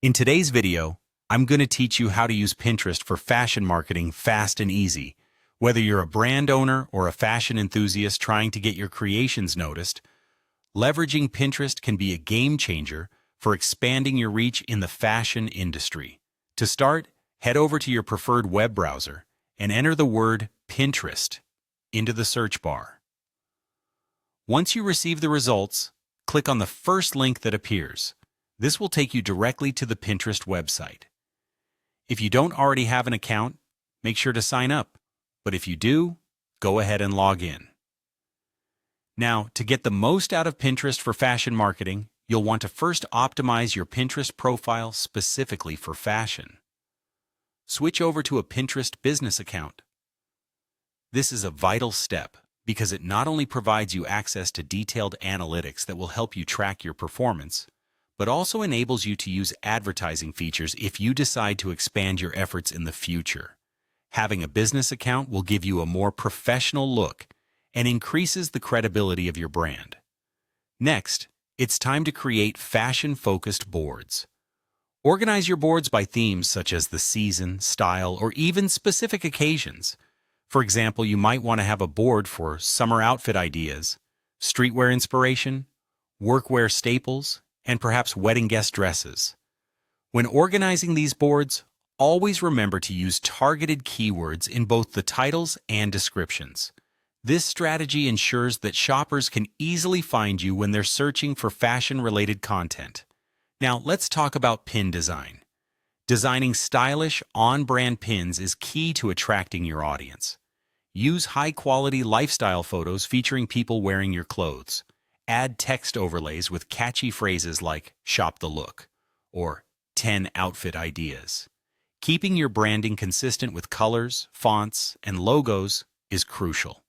In today's video, I'm going to teach you how to use Pinterest for fashion marketing fast and easy. Whether you're a brand owner or a fashion enthusiast trying to get your creations noticed, leveraging Pinterest can be a game changer for expanding your reach in the fashion industry. To start, head over to your preferred web browser and enter the word Pinterest into the search bar. Once you receive the results, click on the first link that appears. This will take you directly to the Pinterest website. If you don't already have an account, make sure to sign up. But if you do, go ahead and log in. Now, to get the most out of Pinterest for fashion marketing, you'll want to first optimize your Pinterest profile specifically for fashion. Switch over to a Pinterest business account. This is a vital step because it not only provides you access to detailed analytics that will help you track your performance, but also enables you to use advertising features if you decide to expand your efforts in the future. Having a business account will give you a more professional look and increases the credibility of your brand. Next, it's time to create fashion-focused boards. Organize your boards by themes such as the season, style, or even specific occasions. For example, you might want to have a board for summer outfit ideas, streetwear inspiration, workwear staples, and perhaps wedding guest dresses. When organizing these boards, always remember to use targeted keywords in both the titles and descriptions. This strategy ensures that shoppers can easily find you when they're searching for fashion-related content. Now, let's talk about pin design. Designing stylish, on-brand pins is key to attracting your audience. Use high-quality lifestyle photos featuring people wearing your clothes. Add text overlays with catchy phrases like "shop the look" or 10 outfit ideas. Keeping your branding consistent with colors, fonts, and logos is crucial.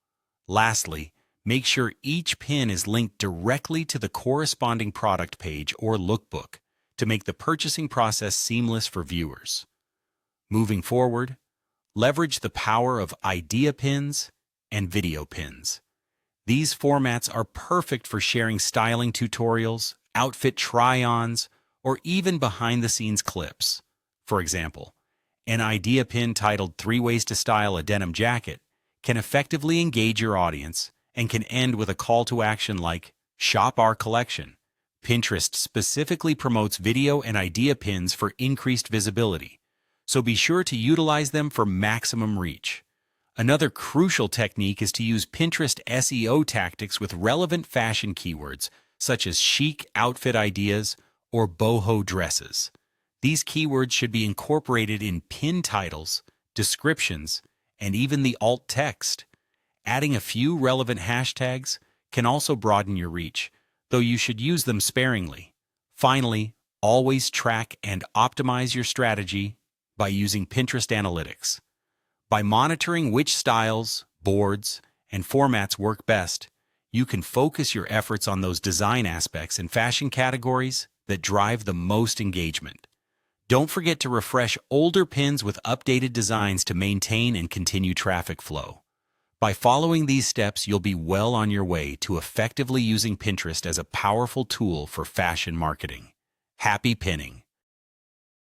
Lastly, make sure each pin is linked directly to the corresponding product page or lookbook to make the purchasing process seamless for viewers. Moving forward, leverage the power of idea pins and video pins. These formats are perfect for sharing styling tutorials, outfit try-ons, or even behind-the-scenes clips. For example, an idea pin titled 3 Ways to Style a Denim Jacket can effectively engage your audience and can end with a call to action like "Shop our collection." Pinterest specifically promotes video and idea pins for increased visibility, so be sure to utilize them for maximum reach. Another crucial technique is to use Pinterest SEO tactics with relevant fashion keywords, such as chic outfit ideas or boho dresses. These keywords should be incorporated in pin titles, descriptions, and even the alt text. Adding a few relevant hashtags can also broaden your reach, though you should use them sparingly. Finally, always track and optimize your strategy by using Pinterest Analytics. By monitoring which styles, boards, and formats work best, you can focus your efforts on those design aspects and fashion categories that drive the most engagement. Don't forget to refresh older pins with updated designs to maintain and continue traffic flow. By following these steps, you'll be well on your way to effectively using Pinterest as a powerful tool for fashion marketing. Happy pinning!